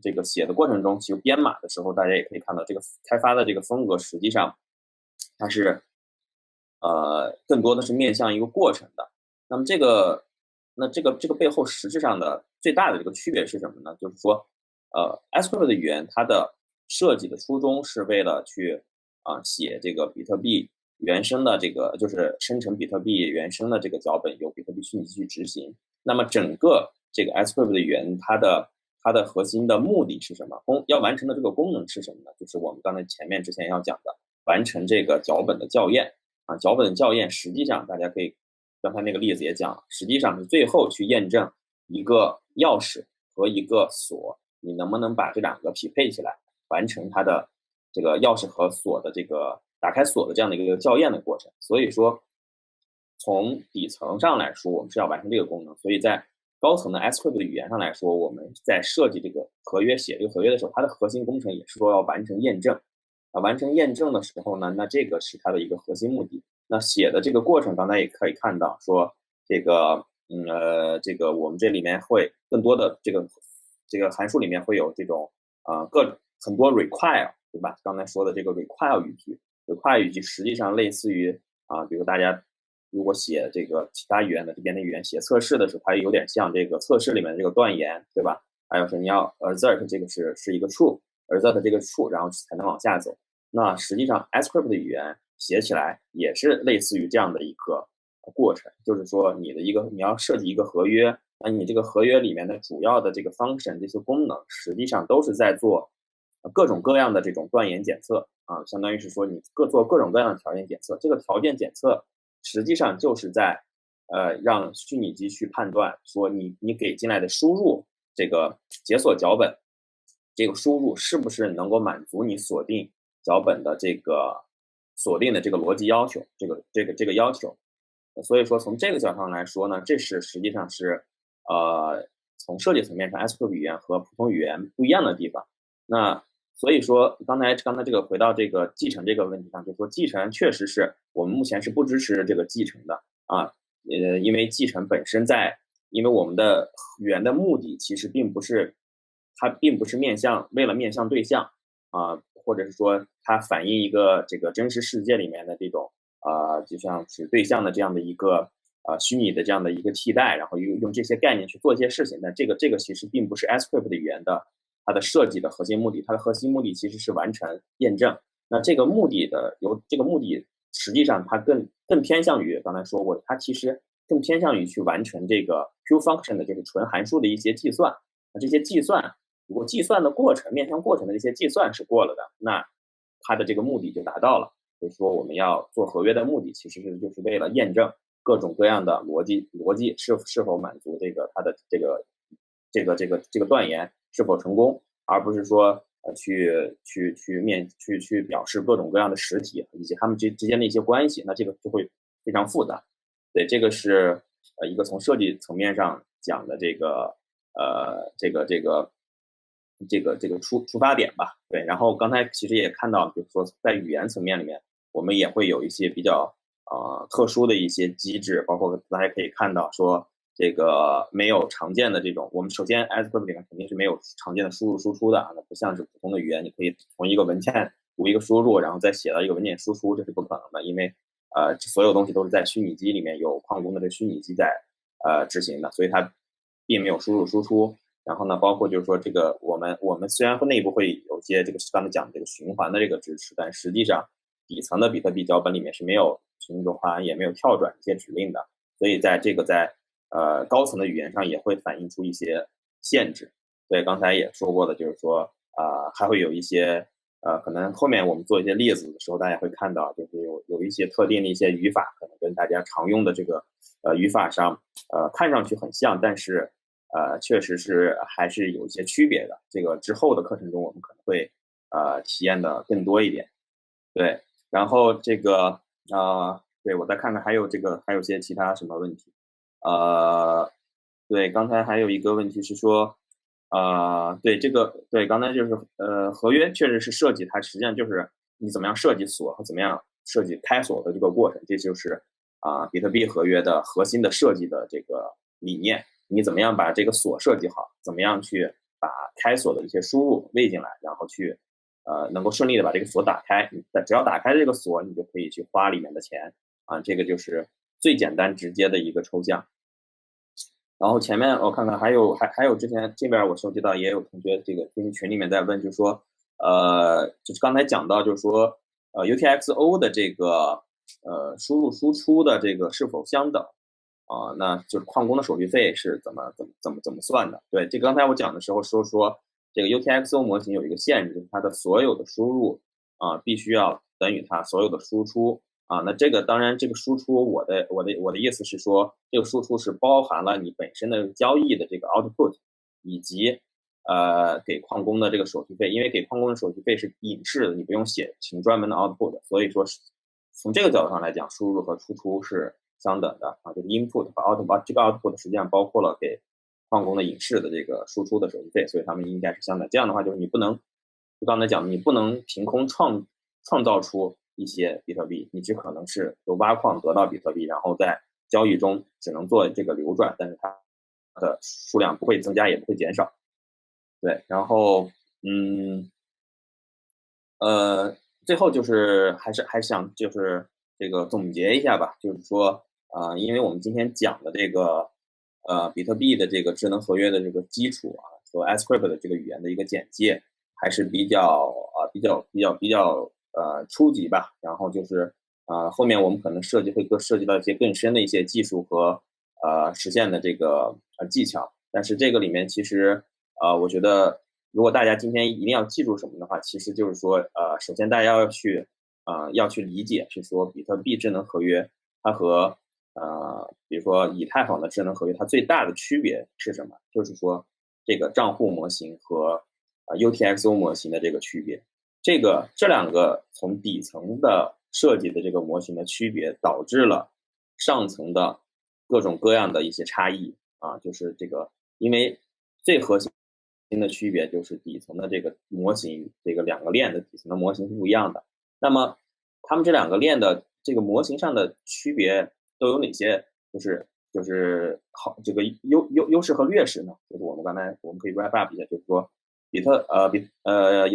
这个写的过程中，其实编码的时候，大家也可以看到，这个开发的这个风格实际上它是更多的是面向一个过程的。那么这个背后实质上的最大的这个区别是什么呢？就是说ASCII 的语言它的设计的初衷是为了去写这个比特币原生的这个就是生成比特币原生的这个脚本由比特币虚拟机去执行。那么整个这个 ASCII 的语言它的核心的目的是什么？要完成的这个功能是什么呢？就是我们刚才之前要讲的完成这个脚本的校验脚本的校验实际上大家可以刚才那个例子也讲了，实际上是最后去验证一个钥匙和一个锁，你能不能把这两个匹配起来，完成它的这个钥匙和锁的这个打开锁的这样的一个校验的过程。所以说，从底层上来说，我们是要完成这个功能。所以在高层的 ASCII 的语言上来说，我们在设计这个合约、写这个合约的时候，它的核心工程也是说要完成验证。完成验证的时候呢，那这个是它的一个核心目的。那写的这个过程，刚才也可以看到，说这个这个我们这里面会更多的这个函数里面会有这种很多 require， 对吧？刚才说的这个 require 语句，require 语句实际上类似于比如大家如果写这个其他语言的这边的语言写测试的时候，它有点像这个测试里面的这个断言，对吧？还有是你要 assert 这个是一个 true，assert 这个 true，然后才能往下走。那实际上 ASCII 的语言写起来也是类似于这样的一个过程，就是说你要设计一个合约，那你这个合约里面的主要的这个 function 这些功能，实际上都是在做各种各样的这种断言检测相当于是说你做各种各样的条件检测。这个条件检测实际上就是在让虚拟机去判断说你给进来的输入这个解锁脚本这个输入是不是能够满足你锁定脚本的这个锁定的这个逻辑要求，这个要求。所以说从这个角度上来说呢，这是实际上是从设计层面上 ASP 语言和普通语言不一样的地方。那所以说刚才这个回到这个继承这个问题上，就是说继承确实是我们目前是不支持这个继承的啊，因为继承本身因为我们的语言的目的其实它并不是为了面向对象啊，或者是说它反映一个这个真实世界里面的这种就像是对象的这样的一个虚拟的这样的一个替代，然后用这些概念去做一些事情。但这个其实并不是 ASP 的语言的它的设计的核心目的，它的核心目的其实是完成验证。那这个目的实际上它更偏向于刚才说过，它其实更偏向于去完成这个 pure function 的就是纯函数的一些计算。那这些计算如果计算的过程面向过程的这些计算是过了的，那它的这个目的就达到了。就是说我们要做合约的目的其实就是为了验证各种各样的逻辑是否满足它的这个断言是否成功，而不是说去表示各种各样的实体以及它们之间的一些关系，那这个就会非常复杂。对，这个是一个从设计层面上讲的这个出发点吧。对，然后刚才其实也看到，比如说在语言层面里面，我们也会有一些比较特殊的一些机制，包括大家可以看到说这个没有常见的这种，我们首先 ASP 里面肯定是没有常见的输入输出的，那不像是普通的语言，你可以从一个文件读一个输入，然后再写到一个文件输出，这是不可能的，因为所有东西都是在虚拟机里面有矿工的这虚拟机在执行的，所以它并没有输入输出。然后呢，包括就是说这个我们虽然内部会有些这个刚才讲的这个循环的这个支持，但实际上底层的比特币脚本里面是没有循环也没有跳转这些指令的，所以在高层的语言上也会反映出一些限制。对，刚才也说过的，就是说还会有一些可能后面我们做一些例子的时候，大家会看到，就是有一些特定的一些语法，可能跟大家常用的这个语法上看上去很像，但是确实是还是有一些区别的。这个之后的课程中，我们可能会体验的更多一点。对，然后对我再看看还有还有些其他什么问题。对，刚才还有一个问题是说，对，刚才就是合约确实是设计，它实际上就是你怎么样设计锁和怎么样设计开锁的这个过程，这就是比特币合约的核心的设计的这个理念。你怎么样把这个锁设计好，怎么样去把开锁的一些输入喂进来，然后去能够顺利的把这个锁打开。只要打开这个锁，你就可以去花里面的钱啊，这个就是最简单直接的一个抽象。然后前面我看看还有之前这边我收集到也有同学这个群里面在问，就是说就是刚才讲到就是说UTXO 的这个输入输出的这个是否相等。那就是矿工的手续费是怎么算的？对，这刚才我讲的时候说这个 UTXO 模型有一个限制，就是它的所有的输入必须要等于它所有的输出那这个当然这个输出我的意思是说，这个输出是包含了你本身的交易的这个 output 以及给矿工的这个手续费，因为给矿工的手续费是隐式的，你不用写成专门的 output，所以说从这个角度上来讲，输入和输出是相等的就是 input 和 output， 这个 output 实际上包括了给矿工的隐式的这个输出的手续费，所以它们应该是相等。这样的话，就是你不能，就刚才讲的，你不能凭空创造出一些比特币，你只可能是由挖矿得到比特币，然后在交易中只能做这个流转，但是它的数量不会增加也不会减少。对，然后最后就是还想就是这个总结一下吧，就是说因为我们今天讲的这个比特币的这个智能合约的这个基础和 ASP 的这个语言的一个简介还是比较初级吧。然后就是后面我们可能涉及到一些更深的一些技术和实现的这个技巧。但是这个里面其实我觉得如果大家今天一定要记住什么的话，其实就是说首先大家要去理解是说比特币智能合约它和比如说以太坊的智能合约它最大的区别是什么？就是说这个账户模型和 UTXO 模型的这个区别。这两个从底层的设计的这个模型的区别，导致了上层的各种各样的一些差异啊，就是这个，因为最核心的区别就是底层的这个模型，这个两个链的底层的模型是不一样的。那么它们这两个链的这个模型上的区别都有哪些？就是好这个优势和劣势呢？就是我们可以 wrap up 一下，就是说以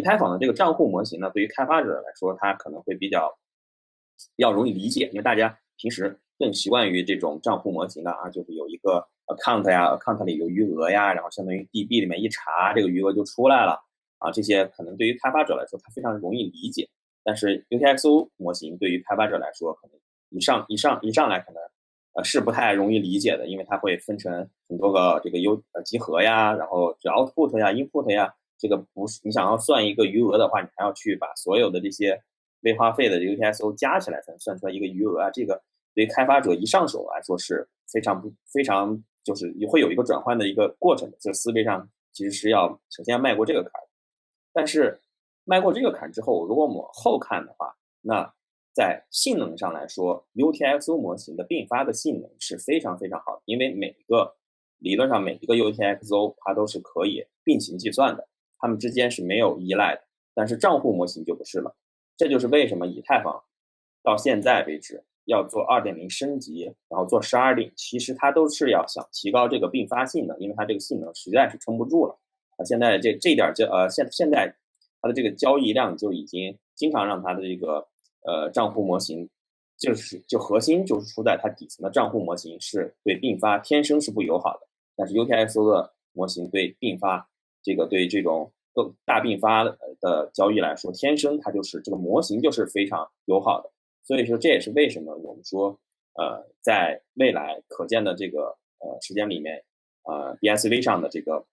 太坊的这个账户模型呢，对于开发者来说，它可能会比较容易理解，因为大家平时更习惯于这种账户模型的啊，就是有一个 account 呀，account 里有余额呀，然后相当于 DB 里面一查，这个余额就出来了啊，这些可能对于开发者来说，它非常容易理解。但是 UTXO 模型对于开发者来说，可能一上来可能是不太容易理解的，因为它会分成很多个这个集合呀，然后这 output 呀、input 呀，这个不是你想要算一个余额的话，你还要去把所有的这些未花费的 UTXO 加起来才能算出来一个余额啊。这个对于开发者一上手来说是非常就是会有一个转换的一个过程的，这思维上其实是要首先要迈过这个坎。但是迈过这个坎之后，如果我们往后看的话，那在性能上来说 ，UTXO 模型的并发的性能是非常非常好的，因为理论上每一个 UTXO 它都是可以并行计算的，它们之间是没有依赖的。但是账户模型就不是了，这就是为什么以太坊到现在为止要做2.0升级，然后做12.0，其实它都是要想提高这个并发性能，因为它这个性能实在是撑不住了。现在这一点现在它的这个交易量就已经经常让它的这个账户模型就核心就是出在它底层的账户模型是对并发天生是不友好的，但是 UTXO 的模型对并发对这种大并发的交易来说，天生它就是这个模型就是非常友好的，所以说这也是为什么我们说在未来可见的这个时间里面BSV 上的这个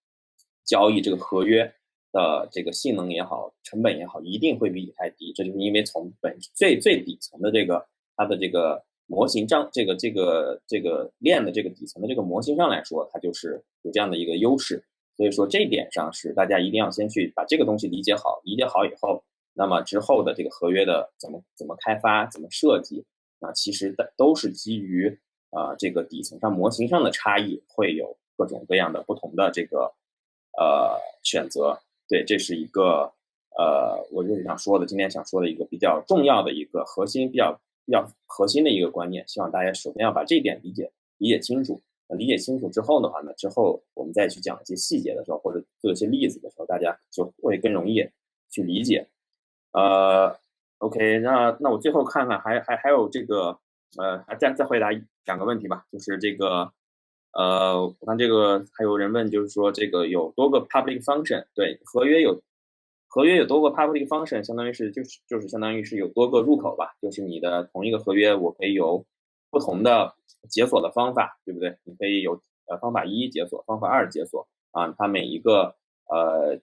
交易这个合约的这个性能也好，成本也好，一定会比以太低。这就是因为从最底层的它的这个模型这个链的这个底层的这个模型上来说，它就是有这样的一个优势。所以说这一点上是大家一定要先去把这个东西理解好，理解好以后，那么之后的这个合约的怎么开发、怎么设计，那其实都是基于这个底层上模型上的差异，会有各种各样的不同的这个选择。对，这是一个我就是今天想说的一个比较重要的一个比较核心的一个观念，希望大家首先要把这一点理解清楚。理解清楚之后的话呢，之后我们再去讲一些细节的时候，或者做一些例子的时候，大家就会更容易去理解。OK，那我最后看看还有这个再回答2个问题吧，就是这个我看这个还有人问，就是说这个有多个 public function， 对，合约有多个 public function， 相当于就是相当于是有多个入口吧，就是你的同一个合约，我可以有不同的解锁的方法，对不对？你可以有方法1解锁，方法2解锁啊，它每一个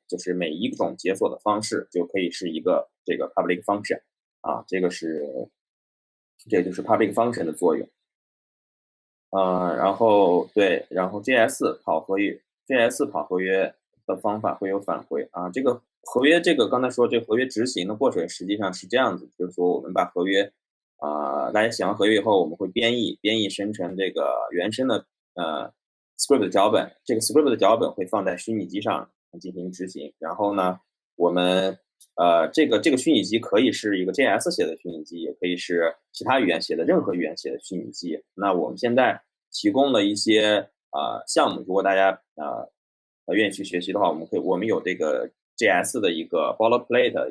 就是每一种解锁的方式就可以是一个这个 public function 啊，这就是 public function 的作用。然后对，然后 JS 跑合约的方法会有返回啊。这个合约刚才说这个合约执行的过程实际上是这样子，就是说我们把合约大家写完合约以后，我们会编译生成这个原生的script 的脚本，这个 script 的脚本会放在虚拟机上进行执行。然后呢，我们这个虚拟机可以是一个 JS 写的虚拟机，也可以是其他语言写的任何语言写的虚拟机。那我们现在提供了一些项目，如果大家愿意去学习的话，我们有这个 JS 的一个 boilerplate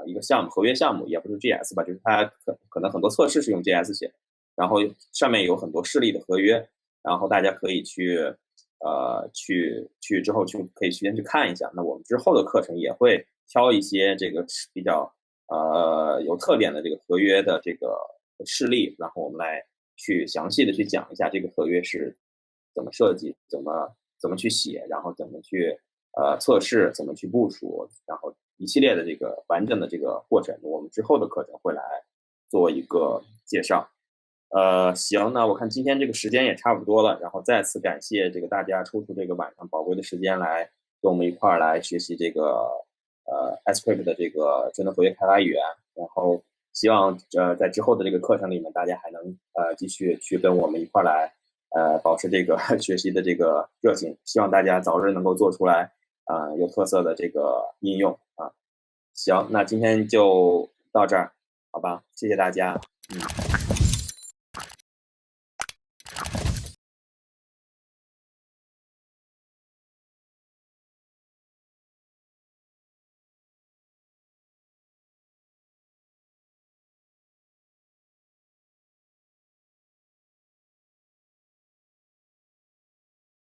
一个项目，合约项目，也不是 JS 吧，就是它可能很多测试是用 JS 写的，然后上面有很多示例的合约，然后大家可以去之后可以先去看一下。那我们之后的课程也会挑一些这个比较有特点的这个合约的这个示例，然后我们来去详细的去讲一下这个合约是怎么设计，怎么去写，然后怎么去测试，怎么去部署，然后一系列的这个完整的这个过程，我们之后的课程会来做一个介绍。行，那我看今天这个时间也差不多了，然后再次感谢这个大家抽出这个晚上宝贵的时间来跟我们一块儿来学习这个Script 的这个智能合约开发语言，然后希望在之后的这个课程里面，大家还能继续去跟我们一块儿来保持这个学习的这个热情，希望大家早日能够做出来有特色的这个应用啊。行，那今天就到这儿，好吧，谢谢大家，嗯。